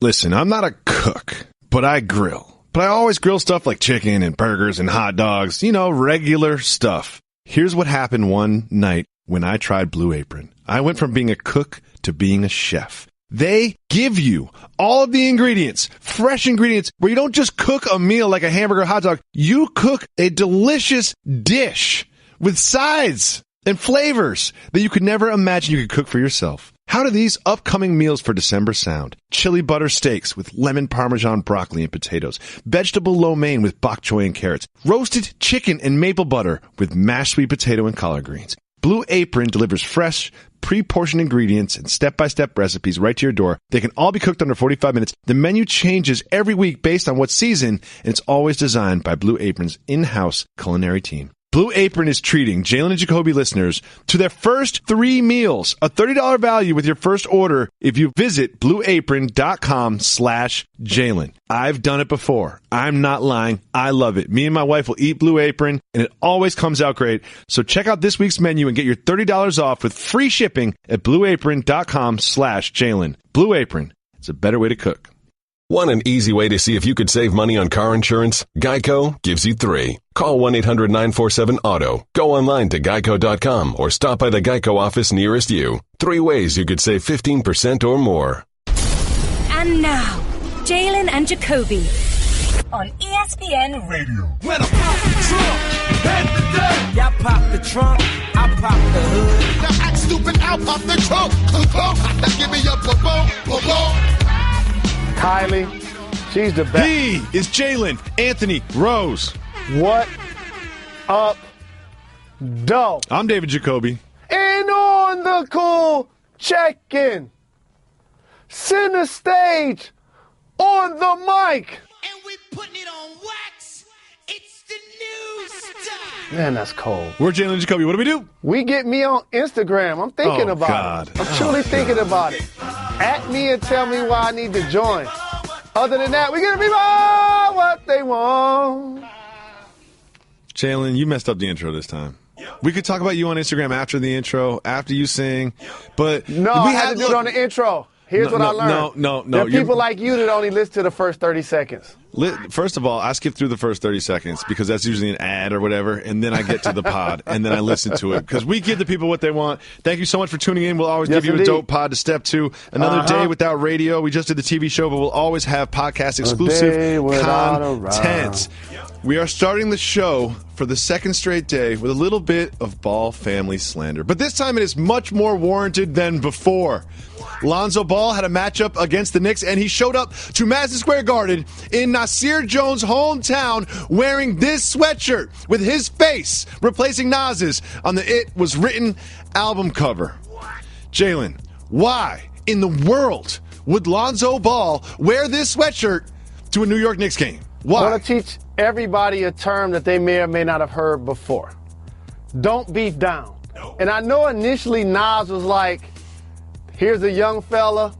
Listen, I'm not a cook, but I grill. But I always grill stuff like chicken and burgers and hot dogs, regular stuff. Here's what happened one night when I tried Blue Apron. I went from being a cook to being a chef. They give you all of the ingredients, fresh ingredients, where you don't just cook a meal like a hamburger or hot dog. You cook a delicious dish with sides and flavors that you could never imagine you could cook for yourself. How do these upcoming meals for December sound? Chili butter steaks with lemon parmesan broccoli and potatoes, vegetable lo mein with bok choy and carrots, roasted chicken and maple butter with mashed sweet potato and collard greens. Blue Apron delivers fresh, pre-portioned ingredients and step-by-step recipes right to your door. They can all be cooked under 45 minutes. The menu changes every week based on what season, and it's always designed by Blue Apron's in-house culinary team. Blue Apron is treating Jalen and Jacoby listeners to their first 3 meals, a $30 value with your first order if you visit blueapron.com/Jalen. I've done it before. I'm not lying. I love it. Me and my wife will eat Blue Apron, and it always comes out great. So check out this week's menu and get your $30 off with free shipping at blueapron.com/Jalen. Blue Apron. It's a better way to cook. Want an easy way to see if you could save money on car insurance? Geico gives you 3. Call 1-800-947-AUTO. Go online to geico.com or stop by the Geico office nearest you. 3 ways you could save 15% or more. And now, Jalen and Jacoby on ESPN Radio. When I pop the trunk, head to death. Y'all pop the trunk, I pop the hood. Now act stupid, I'll pop the trunk. Now give me a boom. Kylie, she's the best. He is Jalen Anthony Rose. What up, doe? I'm David Jacoby. And on the cool check-in, center stage, on the mic. And we putting it on wax. It's the new style. Man, that's cold. We're Jalen and Jacoby. What do we do? We get me on Instagram. I'm thinking about it. I'm truly thinking about it. At me and tell me why I need to join. Other than that, we get to be what they want. Jalen, you messed up the intro this time. We could talk about you on Instagram after the intro, after you sing, but no, I had to do it on the intro. Here's what I learned. No. There are people like you that only listen to the first 30 seconds. First of all, I skip through the first 30 seconds because that's usually an ad or whatever, and then I get to the pod, and then I listen to it because we give the people what they want. Thank you so much for tuning in. We'll always give you a dope pod to step to. Another day without radio. We just did the TV show, but we'll always have podcast exclusive content. We are starting the show for the second straight day with a little bit of Ball family slander. But this time it is much more warranted than before. Lonzo Ball had a matchup against the Knicks, and he showed up to Madison Square Garden in Nasir Jones' hometown wearing this sweatshirt with his face replacing Nas's on the It Was Written album cover. Jalen, why in the world would Lonzo Ball wear this sweatshirt to a New York Knicks game? Why? I want to teach everybody a term that they may or may not have heard before. Don't beat down. And I know initially Nas was like, here's a young fella.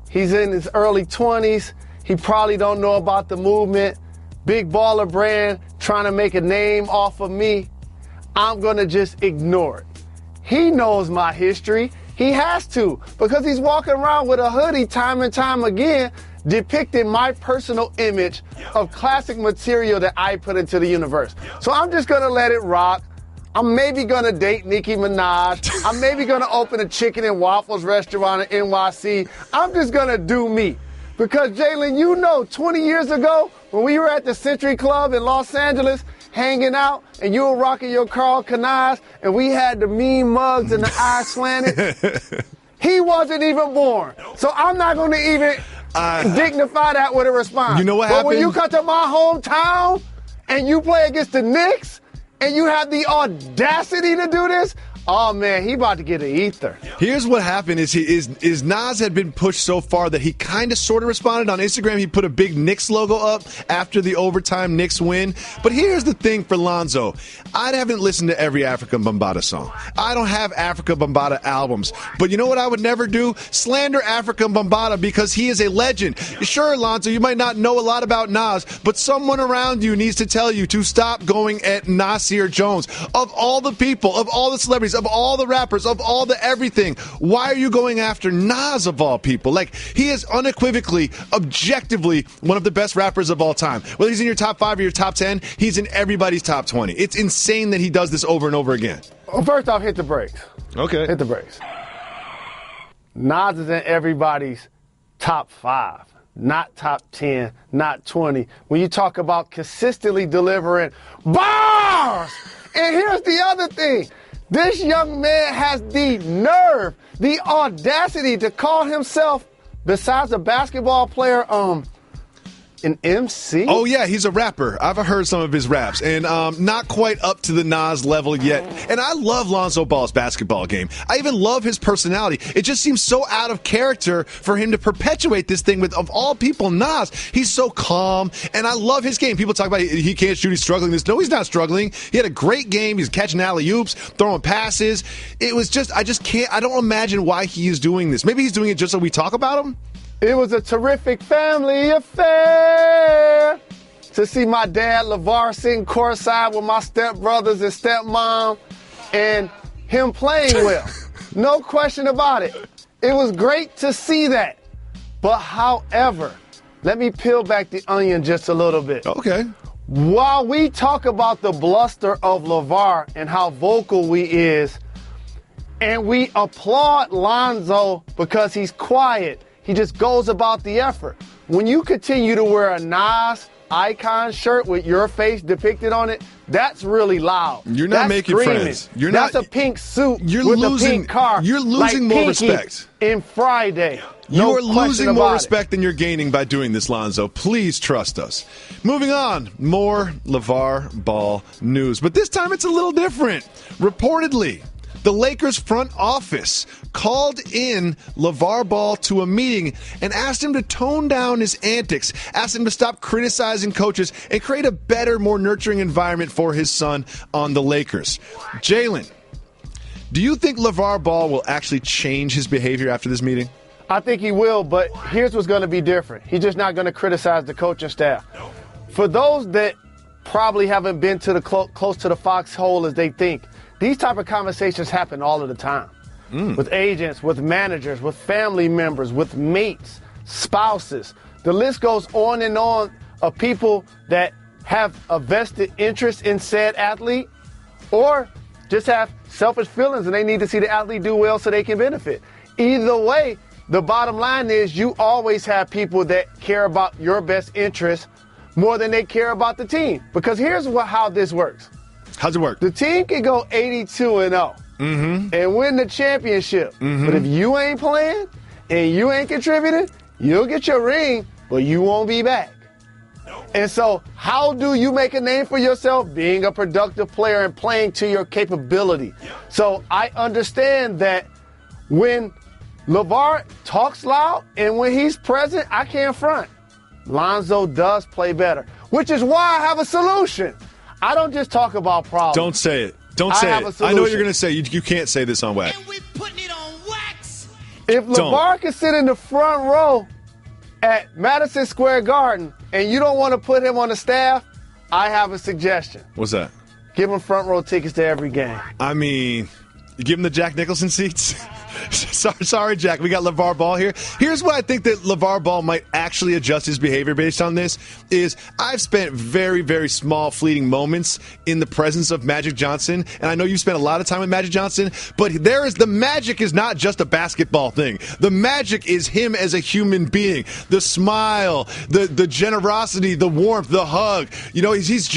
He's in his early 20s. He probably don't know about the movement. Big baller brand trying to make a name off of me. I'm going to just ignore it. He knows my history. He has to, because he's walking around with a hoodie time and time again depicting my personal image of classic material that I put into the universe. So I'm just going to let it rock. I'm maybe going to date Nicki Minaj. I'm maybe going to open a chicken and waffles restaurant in NYC. I'm just going to do me. Because, Jalen, 20 years ago when we were at the Century Club in Los Angeles hanging out and you were rocking your Carl Kanaz and we had the mean mugs and the eyes slanted, he wasn't even born. So I'm not going to even dignify that with a response. You know what happened? But when you come to my hometown and you play against the Knicks and you have the audacity to do this, oh, man, he about to get an ether. Here's what happened is Nas had been pushed so far that he kind of sort of responded on Instagram. He put a big Knicks logo up after the overtime Knicks win. But here's the thing for Lonzo. I haven't listened to every Africa Bambaataa song. I don't have Africa Bambaataa albums. But you know what I would never do? Slander Africa Bambaataa because he is a legend. Sure, Lonzo, you might not know a lot about Nas, but someone around you needs to tell you to stop going at Nasir Jones. Of all the people, of all the celebrities, J's, of all the rappers, of all the everything, why are you going after Nas of all people? Like, he is unequivocally, objectively one of the best rappers of all time. Whether he's in your top 5 or your top 10, he's in everybody's top 20. It's insane that he does this over and over again. Well, first off, hit the brakes. Okay. Hit the brakes. Nas is in everybody's top 5, not top 10, not 20. When you talk about consistently delivering bars, and here's the other thing. This young man has the nerve, the audacity to call himself, besides a basketball player, an MC? Oh, yeah, he's a rapper. I've heard some of his raps, and not quite up to the Nas level yet. And I love Lonzo Ball's basketball game. I even love his personality. It just seems so out of character for him to perpetuate this thing with, of all people, Nas. He's so calm, and I love his game. People talk about he can't shoot, he's struggling. No, he's not struggling. He had a great game. He's catching alley-oops, throwing passes. It was just, I don't imagine why he is doing this. Maybe he's doing it just so we talk about him? It was a terrific family affair to see my dad, LeVar, sitting courtside with my stepbrothers and stepmom and him playing well. No question about it. It was great to see that. But however, let me peel back the onion just a little bit. Okay. While we talk about the bluster of LeVar and how vocal he is, and we applaud Lonzo because he's quiet, he just goes about the effort. When you continue to wear a Nas icon shirt with your face depicted on it, that's really loud. You're not making friends. That's a pink suit with a pink car. You're losing more respect. In Friday. You are losing more respect than you're gaining by doing this, Lonzo. Please trust us. Moving on, more LeVar Ball news. But this time it's a little different. Reportedly, the Lakers front office called in LeVar Ball to a meeting and asked him to tone down his antics, asked him to stop criticizing coaches and create a better, more nurturing environment for his son on the Lakers. Jalen, do you think LeVar Ball will actually change his behavior after this meeting? I think he will, but here's what's going to be different. He's just not going to criticize the coaching staff. For those that probably haven't been to the close to the foxhole as they think, these type of conversations happen all of the time with agents, with managers, with family members, with mates, spouses. The list goes on and on of people that have a vested interest in said athlete or just have selfish feelings and they need to see the athlete do well so they can benefit. Either way, the bottom line is you always have people that care about your best interest more than they care about the team. Because here's how this works. How's it work? The team can go 82-0 and win the championship. But if you ain't playing and you ain't contributing, you'll get your ring, but you won't be back. And so how do you make a name for yourself? Being a productive player and playing to your capability. So I understand that when LeVar talks loud and when he's present, I can't front. Lonzo does play better, which is why I have a solution. I don't just talk about problems. Don't say it. Don't say it. I know what you're going to say. You can't say this on wax. And we putting it on wax. If LeVar can sit in the front row at Madison Square Garden and you don't want to put him on the staff, I have a suggestion. What's that? Give him front row tickets to every game. I mean, you give him the Jack Nicholson seats? Sorry, Jack. We got LeVar Ball here. Here's what I think that LeVar Ball might actually adjust his behavior based on this is I've spent very, very small fleeting moments in the presence of Magic Johnson, and I know you've spent a lot of time with Magic Johnson, but the magic is not just a basketball thing. The magic is him as a human being. The smile, the generosity, the warmth, the hug. You know, he's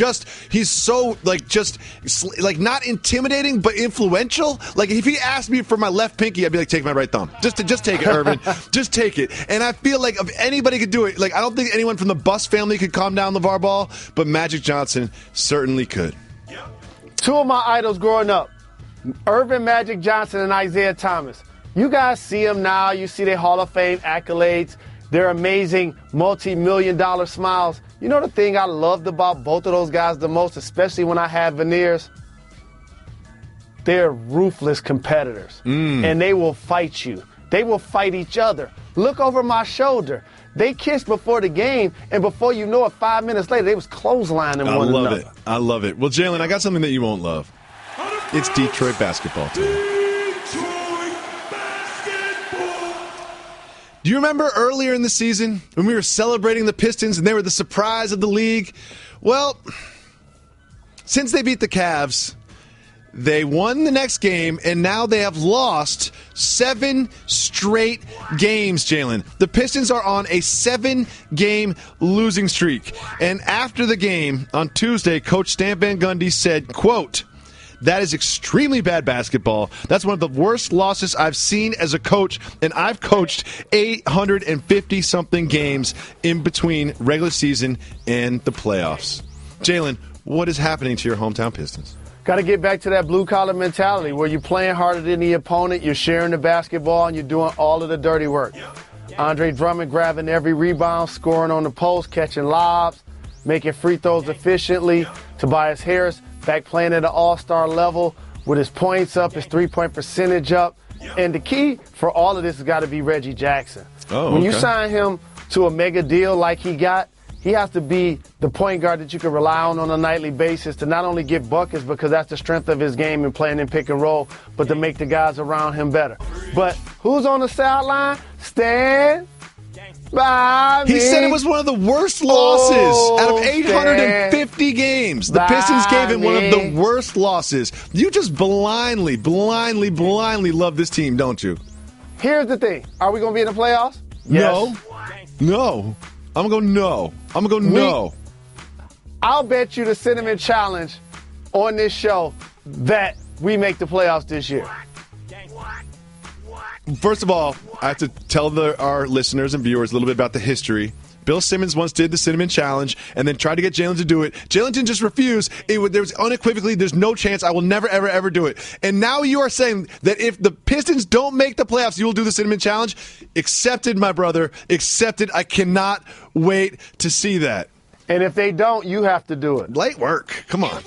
so like not intimidating, but influential. Like if he asked me for my left pinky, I'd be like, take my right thumb. Just take it, Irvin. Just take it. And I feel like if anybody could do it, like I don't think anyone from the Bus family could calm down LeVar Ball, but Magic Johnson certainly could. Two of my idols growing up, Irvin Magic Johnson and Isaiah Thomas. You guys see them now. You see their Hall of Fame accolades, their amazing multi-million-dollar smiles. You know the thing I loved about both of those guys the most, especially when I had veneers? They're ruthless competitors, and they will fight you. They will fight each other. Look over my shoulder. They kissed before the game, and before you know it, 5 minutes later, they was clotheslining one another. I love it. Well, Jalen, I got something that you won't love. It's Detroit basketball time. Do you remember earlier in the season when we were celebrating the Pistons and they were the surprise of the league? Well, since they beat the Cavs, they won the next game, and now they have lost 7 straight games, Jalen. The Pistons are on a 7-game losing streak. And after the game on Tuesday, Coach Stan Van Gundy said, quote, "That is extremely bad basketball. That's one of the worst losses I've seen as a coach, and I've coached 850-something games in between regular season and the playoffs." Jalen, what is happening to your hometown Pistons? Got to get back to that blue-collar mentality where you're playing harder than the opponent, you're sharing the basketball, and you're doing all of the dirty work. Andre Drummond grabbing every rebound, scoring on the post, catching lobs, making free throws efficiently. Tobias Harris back playing at an all-star level with his points up, his three-point percentage up. And the key for all of this has got to be Reggie Jackson. When you sign him to a mega deal like he got, he has to be the point guard that you can rely on a nightly basis to not only get buckets because that's the strength of his game and playing in pick and roll, but to make the guys around him better. But who's on the sideline? Stand by me. He said it was one of the worst losses out of 850 games. The Pistons gave him one of the worst losses. You just blindly love this team, don't you? Here's the thing. Are we going to be in the playoffs? Yes. No. I'm going to go no. I'll bet you the Cinnamon Challenge on this show that we make the playoffs this year. First of all, I have to tell our listeners and viewers a little bit about the history. Bill Simmons once did the Cinnamon Challenge and then tried to get Jalen to do it. Jalen didn't just refuse. There was unequivocally, there's no chance I will never, ever, ever do it. And now you are saying that if the Pistons don't make the playoffs, you will do the Cinnamon Challenge? Accepted, my brother. Accepted. I cannot wait to see that. And if they don't, you have to do it. Light work. Come on.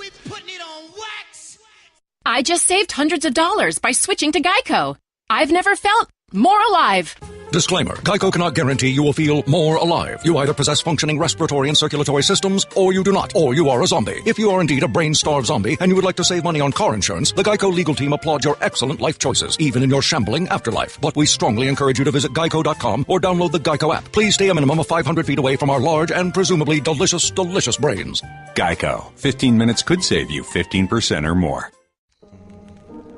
I just saved hundreds of dollars by switching to Geico. I've never felt more alive. Disclaimer. Geico cannot guarantee you will feel more alive. You either possess functioning respiratory and circulatory systems, or you do not, or you are a zombie. If you are indeed a brain-starved zombie and you would like to save money on car insurance, the Geico legal team applauds your excellent life choices, even in your shambling afterlife. But we strongly encourage you to visit geico.com or download the Geico app. Please stay a minimum of 500 feet away from our large and presumably delicious, delicious brains. Geico. 15 minutes could save you 15% or more.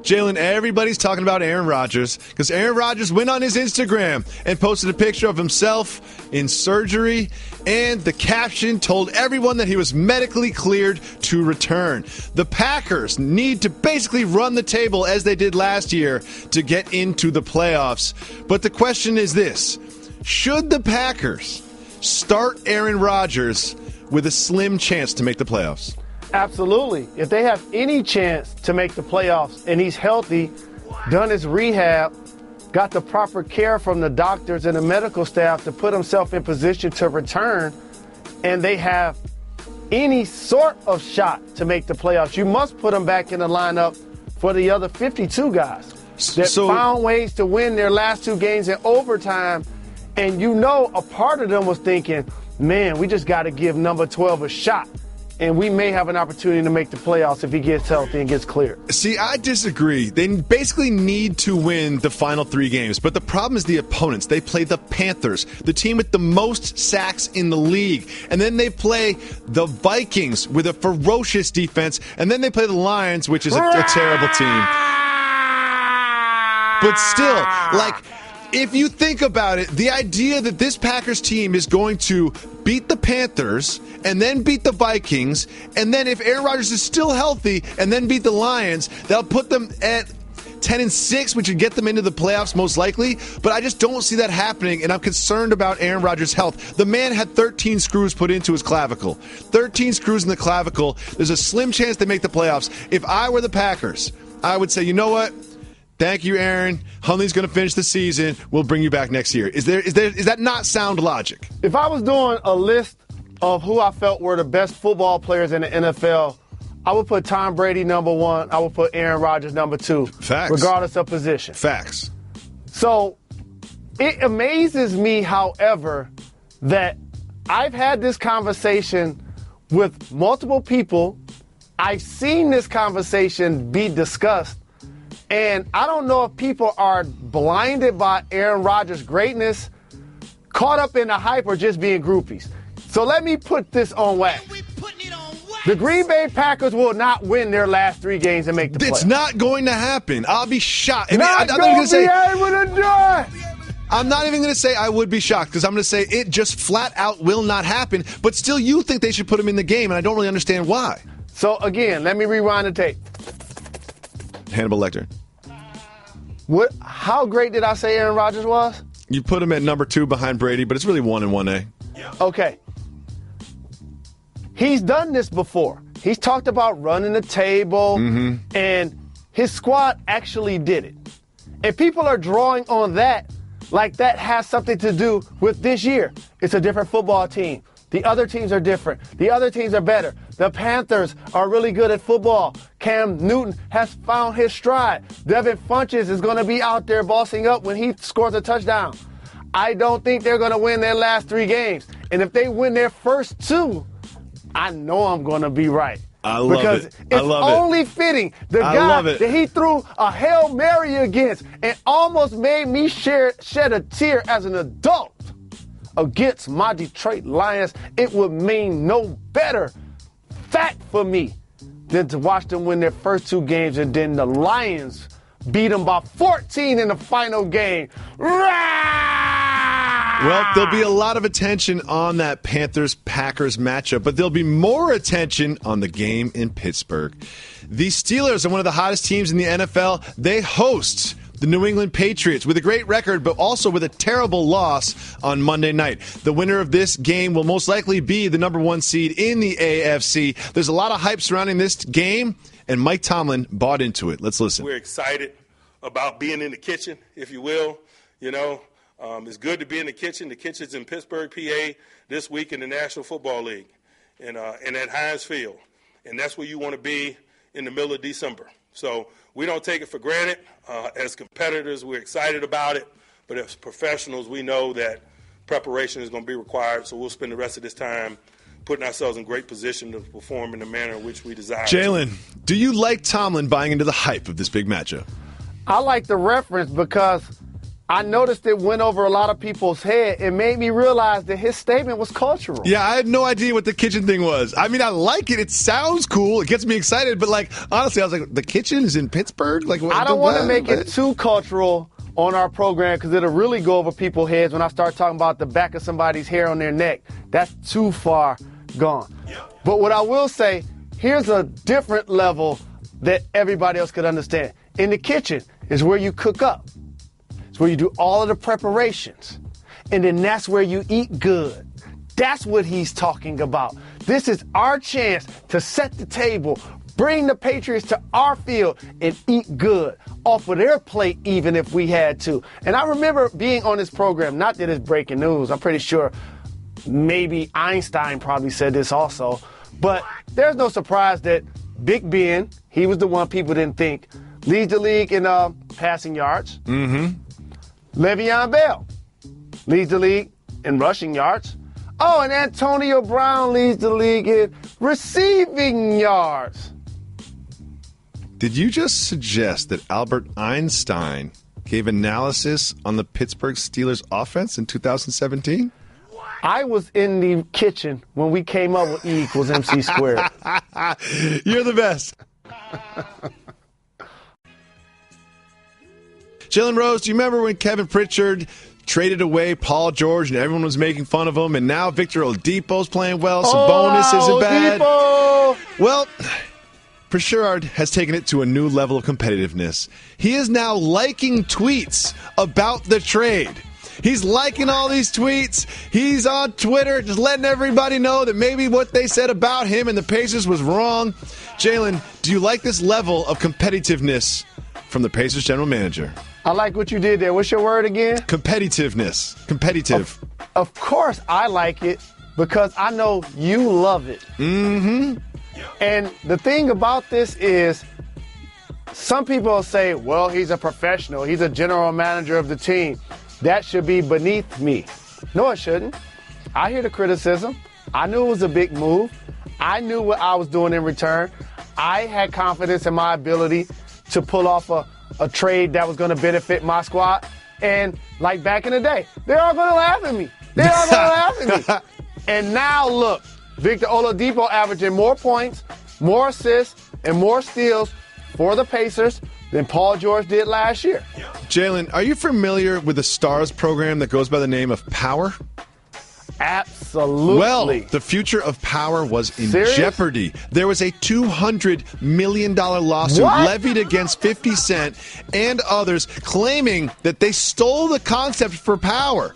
Jalen, everybody's talking about Aaron Rodgers because Aaron Rodgers went on his Instagram and posted a picture of himself in surgery, and the caption told everyone that he was medically cleared to return. The Packers need to basically run the table as they did last year to get into the playoffs. But the question is this: should the Packers start Aaron Rodgers with a slim chance to make the playoffs? Absolutely. If they have any chance to make the playoffs and he's healthy, done his rehab, got the proper care from the doctors and the medical staff to put himself in position to return, and they have any sort of shot to make the playoffs, you must put him back in the lineup for the other 52 guys that found ways to win their last 2 games in overtime. And you know a part of them was thinking, man, we just got to give number 12 a shot. And we may have an opportunity to make the playoffs if he gets healthy and gets cleared. See, I disagree. They basically need to win the final 3 games. But the problem is the opponents. They play the Panthers, the team with the most sacks in the league. And then they play the Vikings with a ferocious defense. And then they play the Lions, which is a terrible team. But still, if you think about it, the idea that this Packers team is going to beat the Panthers and then beat the Vikings, and then if Aaron Rodgers is still healthy and then beat the Lions, that'll put them at 10-6, which would get them into the playoffs most likely. But I just don't see that happening, and I'm concerned about Aaron Rodgers' health. The man had 13 screws put into his clavicle. 13 screws in the clavicle. There's a slim chance they make the playoffs. If I were the Packers, I would say, you know what? Thank you, Aaron. Hundley's going to finish the season. We'll bring you back next year. Is that not sound logic? If I was doing a list of who I felt were the best football players in the NFL, I would put Tom Brady number 1. I would put Aaron Rodgers number 2. Facts. Regardless of position. Facts. So it amazes me, however, that I've had this conversation with multiple people I've seen this conversation be discussed, and I don't know if people are blinded by Aaron Rodgers' greatness, caught up in the hype, or just being groupies. So let me put this on wax. The Green Bay Packers will not win their last 3 games and make the playoffs. It's not going to happen. I'll be shocked. Not going to be able to do it. I'm not even going to say I would be shocked, because I'm going to say it just flat out will not happen. But still, you think they should put him in the game, and I don't really understand why. So, again, let me rewind the tape. Hannibal Lecter. How great did I say Aaron Rodgers was? You put him at number 2 behind Brady, but it's really 1 and 1A. Okay. He's done this before. He's talked about running the table, and his squad actually did it. If people are drawing on that, like that has something to do with this year, it's a different football team. The other teams are different. The other teams are better. The Panthers are really good at football. Cam Newton has found his stride. Devin Funchess is going to be out there bossing up when he scores a touchdown. I don't think they're going to win their last 3 games. And if they win their first 2, I know I'm going to be right. I love it. It's only fitting. The guy that he threw a Hail Mary against and almost made me shed a tear as an adult against my Detroit Lions, it would mean no better fact for me than to watch them win their first 2 games and then the Lions beat them by 14 in the final game. Well, there'll be a lot of attention on that Panthers-Packers matchup, but there'll be more attention on the game in Pittsburgh. The Steelers are one of the hottest teams in the NFL. They host the New England Patriots with a great record, but also with a terrible loss on Monday night. The winner of this game will most likely be the number 1 seed in the AFC. There's a lot of hype surrounding this game, and Mike Tomlin bought into it. Let's listen. We're excited about being in the kitchen, if you will. It's good to be in the kitchen. The kitchen's in Pittsburgh, PA, this week in the National Football League and at Heinz Field. And that's where you want to be in the middle of December. So we don't take it for granted. As competitors, we're excited about it. But as professionals, we know that preparation is going to be required. So we'll spend the rest of this time putting ourselves in great position to perform in the manner in which we desire. Jalen, do you like Tomlin buying into the hype of this big matchup? I like the reference because I noticed it went over a lot of people's head. It made me realize that his statement was cultural. Yeah, I had no idea what the kitchen thing was. I mean, I like it. It sounds cool. It gets me excited. But, honestly, I was like, the kitchen is in Pittsburgh? I don't want to make it too cultural on our program because it'll really go over people's heads when I start talking about the back of somebody's hair on their neck. That's too far gone. But what I will say, here's a different level that everybody else could understand. In the kitchen is where you cook up. It's where you do all of the preparations. And then that's where you eat good. That's what he's talking about. This is our chance to set the table, bring the Patriots to our field, and eat good off of their plate even if we had to. And I remember being on this program, not that it's breaking news. I'm pretty sure maybe Einstein probably said this also. But there's no surprise that Big Ben, he was the one people didn't think, leads the league in passing yards. Le'Veon Bell leads the league in rushing yards. Oh, and Antonio Brown leads the league in receiving yards. Did you just suggest that Albert Einstein gave analysis on the Pittsburgh Steelers offense in 2017? I was in the kitchen when we came up with E equals MC squared. You're the best. Jalen Rose, do you remember when Kevin Pritchard traded away Paul George and everyone was making fun of him, and now Victor Oladipo's playing well, Sabonis isn't bad? Well, Pritchard has taken it to a new level of competitiveness. He is now liking tweets about the trade. He's liking all these tweets. He's on Twitter just letting everybody know that maybe what they said about him and the Pacers was wrong. Jalen, do you like this level of competitiveness from the Pacers general manager? I like what you did there. What's your word again? Competitiveness. Competitive. Of course I like it because I know you love it. And the thing about this is some people say, well, he's a professional. He's a general manager of the team. That should be beneath me. No, it shouldn't. I hear the criticism. I knew it was a big move. I knew what I was doing in return. I had confidence in my ability to pull off a trade that was going to benefit my squad. And like back in the day, they're all going to laugh at me. They're all going to laugh at me. And now look, Victor Oladipo averaging more points, more assists, and more steals for the Pacers than Paul George did last year. Jalen, are you familiar with the Stars program that goes by the name of Power? Absolutely. Well, the future of Power was in jeopardy. There was a $200 million lawsuit levied against 50 Cent and others claiming that they stole the concept for Power.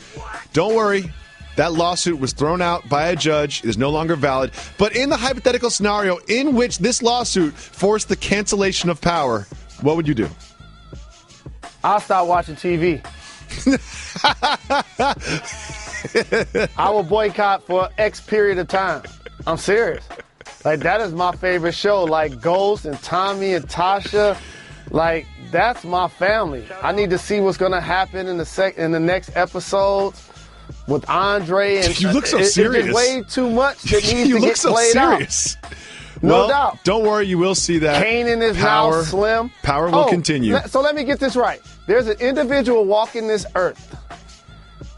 Don't worry. That lawsuit was thrown out by a judge. It is no longer valid. But in the hypothetical scenario in which this lawsuit forced the cancellation of Power, what would you do? I'll stop watching TV. I will boycott for X period of time. I'm serious. Like, that is my favorite show. Like, Ghost and Tommy and Tasha. Like, that's my family. I need to see what's going to happen in the next episode with Andre. And you look so serious. It's way too much that needs you to look get so played serious. out. No doubt. Don't worry, you will see that. Kanan is Power, now slim. Power will continue. So let me get this right. There's an individual walking this earth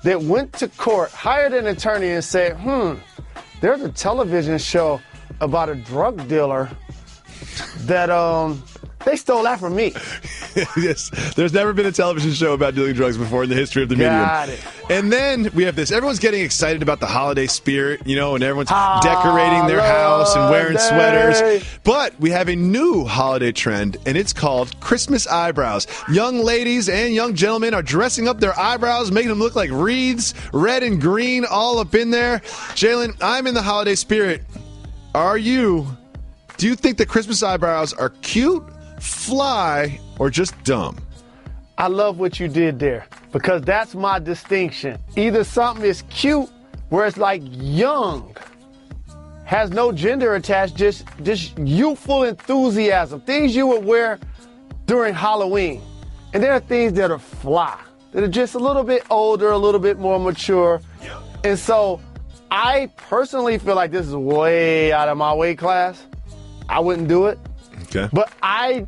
that went to court, hired an attorney, and said, there's a television show about a drug dealer that they stole that from me. Yes, there's never been a television show about dealing drugs before in the history of the medium. Got it. And then we have this. Everyone's getting excited about the holiday spirit, and everyone's decorating their house and wearing sweaters. But we have a new holiday trend, and it's called Christmas eyebrows. Young ladies and young gentlemen are dressing up their eyebrows, making them look like wreaths, red and green, all up in there. Jalen, I'm in the holiday spirit. Are you? Do you think that Christmas eyebrows are cute, fly, or just dumb? I love what you did there, because that's my distinction. Either something is cute, where it's like young, has no gender attached, just youthful enthusiasm, things you would wear during Halloween. And there are things that are fly, that are just a little bit older, a little bit more mature. And so I personally feel like this is way out of my weight class. I wouldn't do it. Okay. But I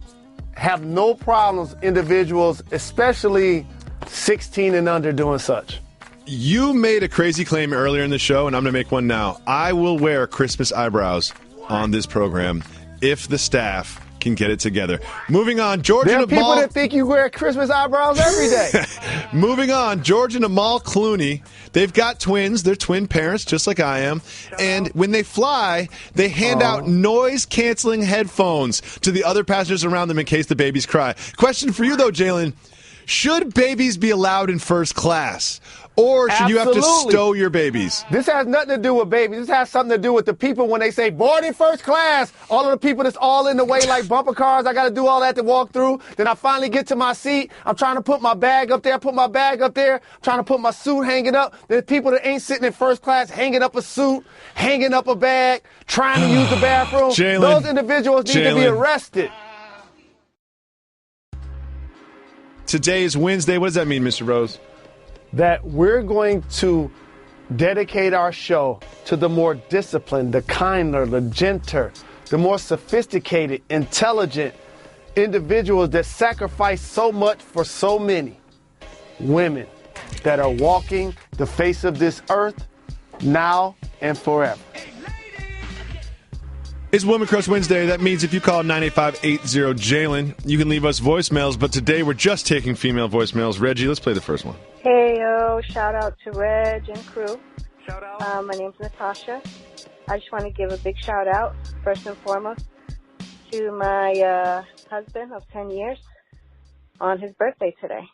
have no problems, individuals, especially 16 and under, doing such. You made a crazy claim earlier in the show, and I'm going to make one now. I will wear Christmas eyebrows on this program if the staff can get it together. Moving on, George there and are people Amal. that think you wear Christmas eyebrows every day. Moving on, George and Amal Clooney. They've got twins. They're twin parents, just like I am. And when they fly, they hand out noise-canceling headphones to the other passengers around them in case the babies cry. Question for you, though, Jalen. Should babies be allowed in first class? Or should you have to stow your babies? This has nothing to do with babies. This has something to do with the people when they say board in first class. All of the people that's all in the way like bumper cars. I got to do all that to walk through. Then I finally get to my seat. I'm trying to put my bag up there. I'm trying to put my suit hanging up. There's people that ain't sitting in first class hanging up a suit, hanging up a bag, trying to use the bathroom. Those individuals need to be arrested. Today is Wednesday. What does that mean, Mr. Rose? That we're going to dedicate our show to the more disciplined, the kinder, the gentler, the more sophisticated, intelligent individuals that sacrifice so much for so many women that are walking the face of this earth now and forever. It's Woman Crush Wednesday. That means if you call 985-80-JALEN, you can leave us voicemails. But today we're just taking female voicemails. Reggie, let's play the first one. Hey, yo, shout out to Reg and crew. Shout out. My name's Natasha. I just want to give a big shout out, first and foremost, to my husband of 10 years on his birthday today.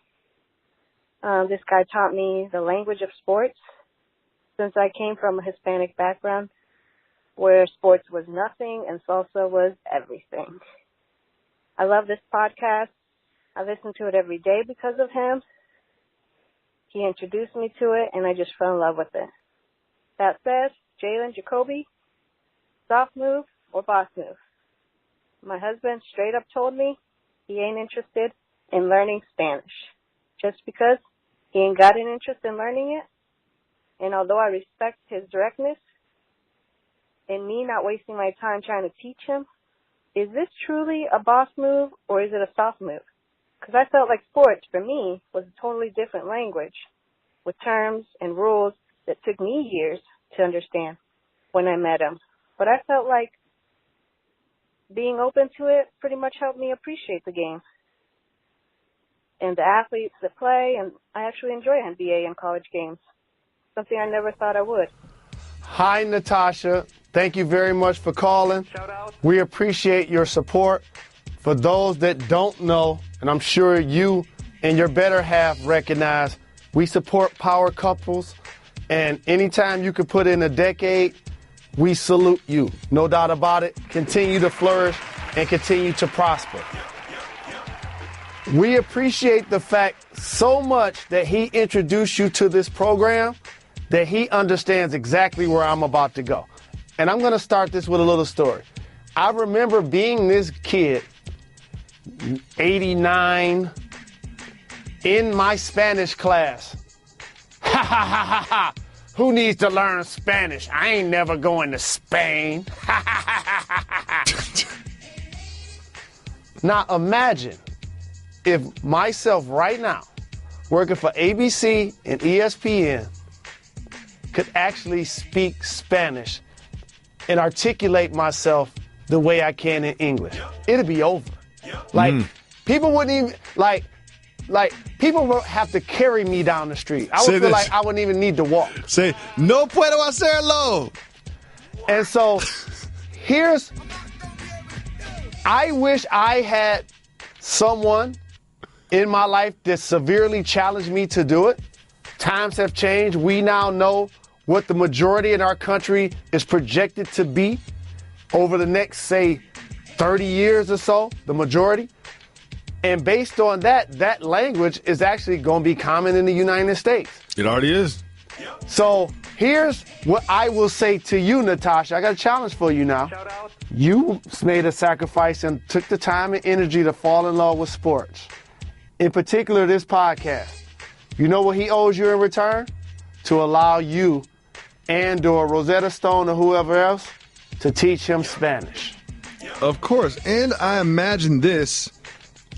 This guy taught me the language of sports since I came from a Hispanic background where sports was nothing and salsa was everything. I love this podcast. I listen to it every day because of him. He introduced me to it, and I just fell in love with it. That said, Jalen Jacoby, soft move or boss move? My husband straight up told me he ain't interested in learning Spanish just because he ain't got an interest in learning it. And although I respect his directness and me not wasting my time trying to teach him, is this truly a boss move or is it a soft move? Because I felt like sports, for me, was a totally different language with terms and rules that took me years to understand when I met him. But I felt like being open to it pretty much helped me appreciate the game and the athletes that play, and I actually enjoy NBA and college games, something I never thought I would. Hi, Natasha. Thank you very much for calling. Shout out. We appreciate your support. For those that don't know, and I'm sure you and your better half recognize, we support power couples, and anytime you can put in a decade, we salute you. No doubt about it. Continue to flourish and continue to prosper. We appreciate the fact so much that he introduced you to this program that he understands exactly where I'm about to go. And I'm going to start this with a little story. I remember being this kid, 89, in my Spanish class. Ha ha ha ha ha. Who needs to learn Spanish? I ain't never going to Spain. Ha ha ha ha ha ha. Now imagine if myself right now, working for ABC and ESPN, could actually speak Spanish and articulate myself the way I can in English. It'd be over. Like, people wouldn't even, like, people would have to carry me down the street. I would feel like I wouldn't even need to walk. Say, no puedo hacerlo. And so, I wish I had someone in my life that severely challenged me to do it. Times have changed. We now know what the majority in our country is projected to be over the next, say, 30 years or so, the majority. And based on that language is actually going to be common in the United States. It already is. So here's what I will say to you, Natasha. I got a challenge for you now. Shout out. You made a sacrifice and took the time and energy to fall in love with sports. In particular, this podcast. You know what he owes you in return? To allow you and or Rosetta Stone or whoever else to teach him Spanish. Of course. And I imagine this.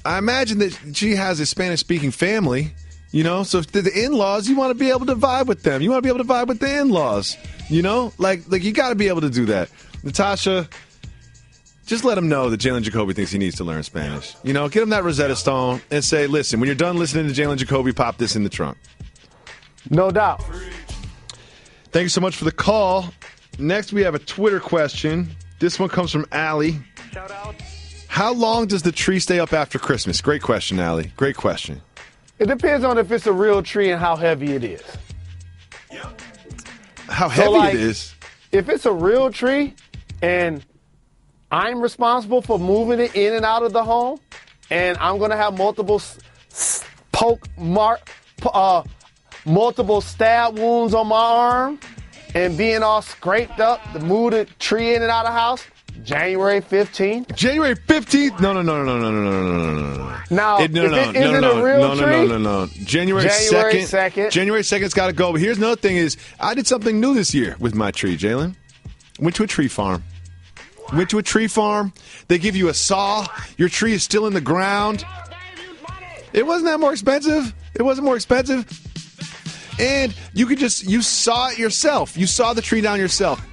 I imagine that she has a Spanish-speaking family, you know, so if the in-laws, you want to be able to vibe with them. You want to be able to vibe with the in-laws, you know? Like you got to be able to do that. Natasha, just let him know that Jalen Jacoby thinks he needs to learn Spanish. You know, get him that Rosetta Stone and say, listen, when you're done listening to Jalen Jacoby, pop this in the trunk. No doubt. Thank you so much for the call. Next, we have a Twitter question. This one comes from Allie. Shout out. How long does the tree stay up after Christmas? Great question, Allie. Great question. It depends on if it's a real tree and how heavy it is. How heavy it is? If it's a real tree and I'm responsible for moving it in and out of the home, and I'm going to have multiple multiple stab wounds on my arm and being all scraped up to move the tree in and out of the house, January 15th. January 15th? No. Now, is it a real tree? No. January 2nd. January 2nd's got to go. But here's another thing is, I did something new this year with my tree, Jalen. Went to a tree farm. They give you a saw. Your tree is still in the ground. It wasn't that more expensive. It wasn't more expensive. And you saw it yourself. You saw the tree down yourself.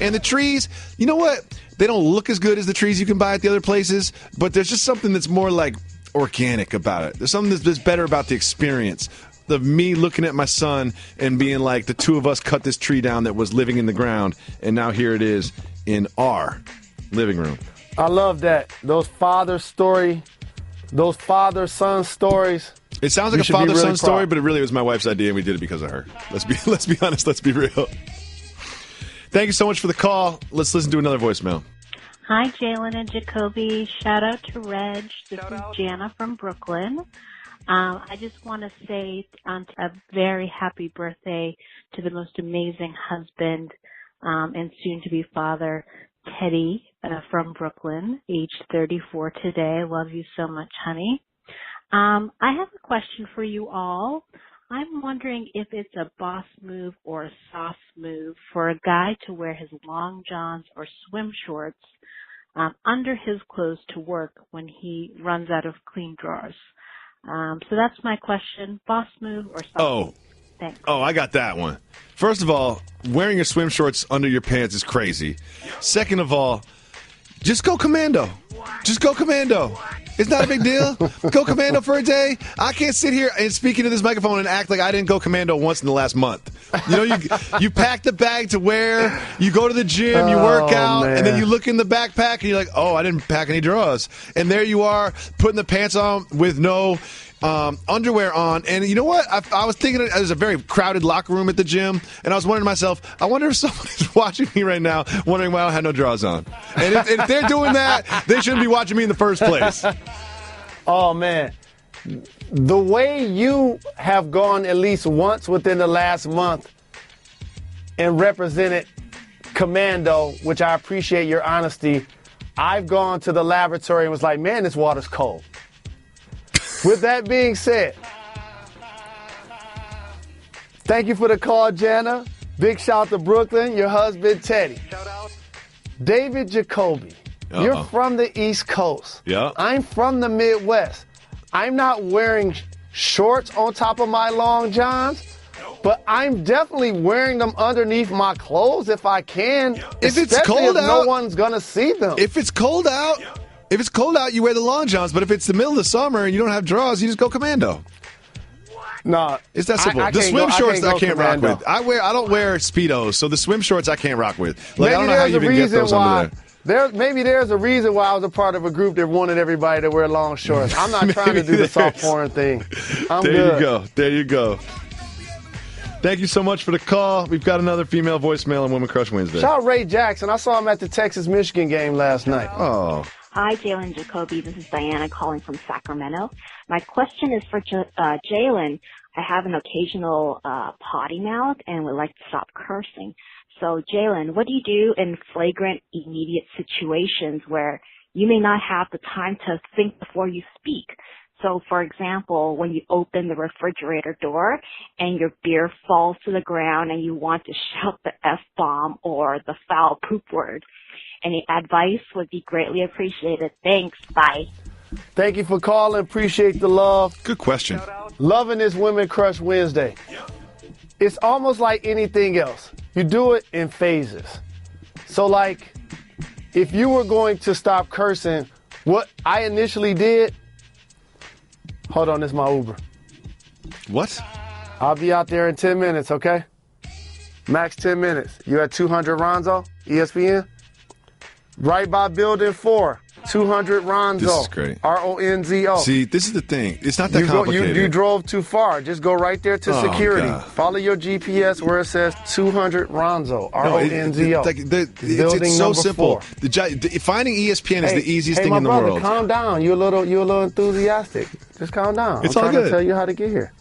And the trees, you know what? They don't look as good as the trees you can buy at the other places, but there's just something that's more like organic about it. There's something that's better about the experience of me looking at my son and being like, the two of us cut this tree down that was living in the ground, and now here it is in our living room. I love that. Those father-son stories. It sounds like a father-son story, but it really was my wife's idea, and we did it because of her. Let's be honest. Let's be real. Thank you so much for the call. Let's listen to another voicemail. Hi, Jalen and Jacoby. Shout out to Reg. This is Jana from Brooklyn. I just want to say a very happy birthday to the most amazing husband and soon-to-be father, Teddy from Brooklyn, age 34 today. I love you so much, honey. I have a question for you all. I'm wondering if it's a boss move or a soft move for a guy to wear his long johns or swim shorts under his clothes to work when he runs out of clean drawers. So that's my question. Boss move or something? Thanks. Oh, I got that one. First of all, wearing your swim shorts under your pants is crazy. Second of all, just go commando. Just go commando. It's not a big deal. Go commando for a day. I can't sit here and speak into this microphone and act like I didn't go commando once in the last month. You know, you pack the bag to wear, you go to the gym, you work out, and then you look in the backpack and you're like, oh, I didn't pack any drawers. And there you are, putting the pants on with no underwear on. And you know what? I was thinking it was a very crowded locker room at the gym, and I was wondering to myself, I wonder if somebody's watching me right now wondering why I don't have no drawers on. And if they're doing that, they shouldn't be watching me in the first place. Oh, man. The way you have gone at least once within the last month and represented commando, which I appreciate your honesty, I've gone to the laboratory and was like, man, this water's cold. With that being said, thank you for the call, Jana. Big shout to Brooklyn, your husband, Teddy. Shout out. David Jacoby. You're from the East Coast. Yeah. I'm from the Midwest. I'm not wearing shorts on top of my long johns, but I'm definitely wearing them underneath my clothes if I can. If it's cold out, no one's gonna see them. If it's cold out, you wear the long johns. But if it's the middle of the summer and you don't have drawers, you just go commando. No, it's that simple. The swim shorts I can't rock with. I don't wear Speedos, so the swim shorts I can't rock with. Like, I don't know how you even get those under there. Maybe there's a reason why I was a part of a group that wanted everybody to wear long shorts. I'm not trying to do the soft porn thing. I'm good. There you go. Thank you so much for the call. We've got another female voicemail on Women Crush Wednesday. Shout out Ray Jackson. I saw him at the Texas-Michigan game last night. Oh. Hi, Jalen Jacoby. This is Diana calling from Sacramento. My question is for Jalen. I have an occasional potty mouth and would like to stop cursing. So, Jalen, what do you do in flagrant, immediate situations where you may not have the time to think before you speak? So, for example, when you open the refrigerator door and your beer falls to the ground and you want to shout the F-bomb or the foul poop word. Any advice would be greatly appreciated. Thanks. Bye. Thank you for calling. Appreciate the love. Good question. Loving this Women Crush Wednesday. It's almost like anything else. You do it in phases. So, like, if you were going to stop cursing, what I initially did, hold on, this is my Uber. What? I'll be out there in 10 minutes, okay? Max 10 minutes. You at 200 Ronzo, ESPN? Right by Building 4. 200 Ronzo. This is great. Ronzo. See, this is the thing. It's not that complicated. You drove too far. Just go right there to security. God. Follow your GPS where it says 200 Ronzo. Ronzo. It's so simple. Finding ESPN is the easiest thing in the world. Calm down. You're a little enthusiastic. Just calm down. It's I'm all trying good. to tell you how to get here.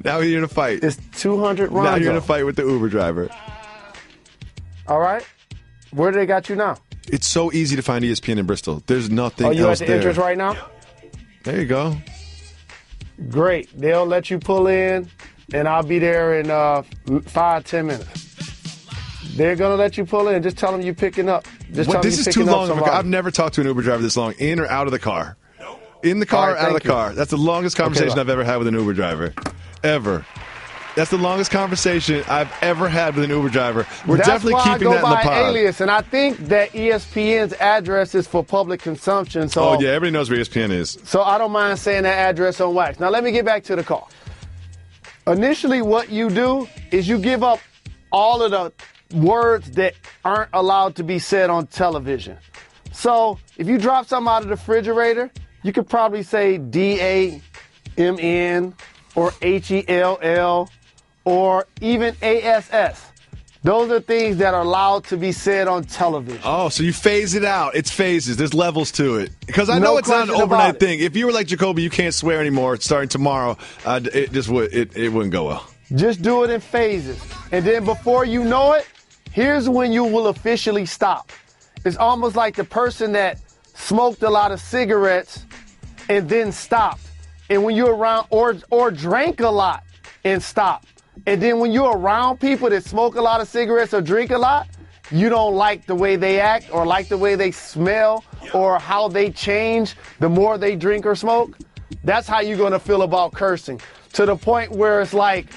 Now you're in a fight. It's 200 Ronzo. Now you're in a fight with the Uber driver. All right. Where do they got you now? It's so easy to find ESPN in Bristol. There's nothing else there. Oh, you at the entrance right now? There you go. Great. They'll let you pull in, and I'll be there in 5-10 minutes. They're going to let you pull in. Just tell them you're picking up. This is too long. I've never talked to an Uber driver this long, in or out of the car. In the car, out of the car. That's the longest conversation I've ever had with an Uber driver. Ever. That's the longest conversation I've ever had with an Uber driver. We're definitely keeping that in the pod. Alias, and I think that ESPN's address is for public consumption. So, oh, yeah, everybody knows where ESPN is. So I don't mind saying that address on wax. Now, let me get back to the call. Initially, what you do is you give up all of the words that aren't allowed to be said on television. So if you drop something out of the refrigerator, you could probably say DAMN or HELL. Or even ASS. Those are things that are allowed to be said on television. Oh, so you phase it out. It's phases. There's levels to it. Because I know it's not an overnight thing. If you were like Jacoby, you can't swear anymore starting tomorrow, it wouldn't go well. Just do it in phases. And then before you know it, here's when you will officially stop. It's almost like the person that smoked a lot of cigarettes and then stopped. And when you're around or drank a lot and stopped. And then when you're around people that smoke a lot of cigarettes or drink a lot, you don't like the way they act or like the way they smell or how they change the more they drink or smoke, that's how you're going to feel about cursing. To the point where it's like,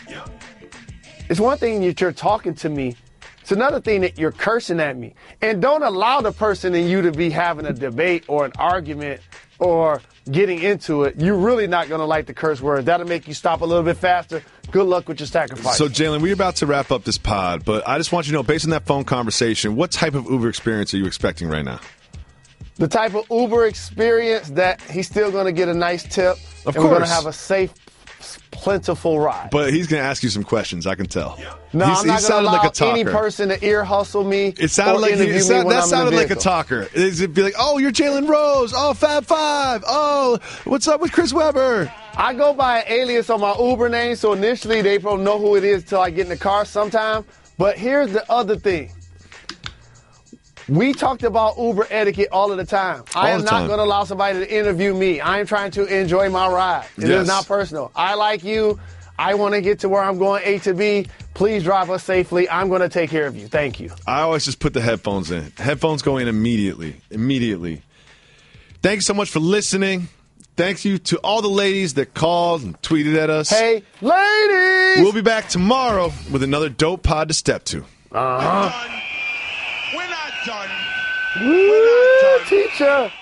it's one thing that you're talking to me. It's another thing that you're cursing at me. And don't allow the person in you to be having a debate or an argument or getting into it. You're really not going to like the curse words. That'll make you stop a little bit faster. Good luck with your sacrifice. So, Jalen, we're about to wrap up this pod, but I just want you to know, based on that phone conversation, what type of Uber experience are you expecting right now? The type of Uber experience that he's still going to get a nice tip. Of course. We're going to have a safe, plentiful ride. But he's going to ask you some questions, I can tell. No, I'm not going to allow any person to ear hustle me. It sounded like that sounded like a talker. It'd be like, oh, you're Jalen Rose. Oh, Fab Five. Oh, what's up with Chris Webber? I go by an alias on my Uber name, so initially they don't know who it is until I get in the car sometime. But here's the other thing. We talked about Uber etiquette all of the time. I am not going to allow somebody to interview me. I am trying to enjoy my ride. It is not personal. I like you. I want to get to where I'm going, A to B. Please drive us safely. I'm going to take care of you. Thank you. I always just put the headphones in. Headphones go in immediately. Immediately. Thanks so much for listening. Thank you to all the ladies that called and tweeted at us. Hey, ladies! We'll be back tomorrow with another dope pod to step to. Uh-huh. We're not done. We're not done. Teacher.